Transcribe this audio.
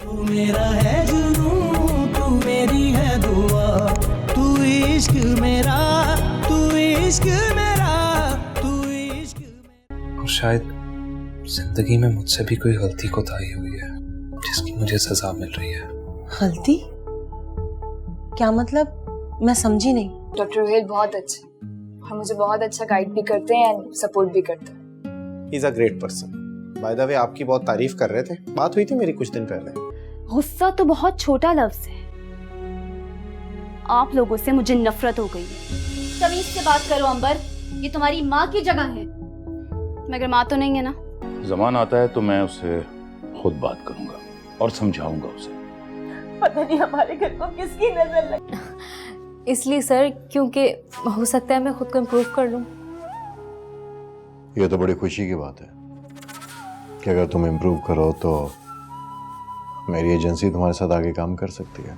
तू मेरा है जुनून, तू मेरी है दुआ, तू इश्क मेरा, तू इश्क मेरा, तू इश्क मेरा। और शायद जिंदगी में मुझसे भी कोई गलती कोताही हुई है जिसकी मुझे सजा मिल रही है। गलती? क्या मतलब? मैं समझी नहीं। डॉक्टर रोहित बहुत अच्छे और मुझे बहुत अच्छा गाइड भी करते हैं एंड सपोर्ट भी करते हैं। He is a great person. By the way आपकी बहुत तारीफ कर रहे थे, बात हुई थी मेरी कुछ दिन पहले। गुस्सा तो बहुत छोटा लफ्ज है, आप लोगों से मुझे नफरत हो गई है। तमीज से बात करो अंबर, ये तुम्हारी माँ की जगह है, मगर माँ तो नहीं है ना। ज़मान आता है तो मैं उससे खुद बात करूंगा और समझाऊंगा उसे। पता नहीं हमारे घर को किसकी नजर लगी। इसलिए सर, क्योंकि हो सकता है मैं खुद को इम्प्रूव कर लूं। ये तो बड़ी खुशी की बात है कि अगर तुम इम्प्रूव करो तो मेरी एजेंसी तुम्हारे साथ आगे काम कर सकती है।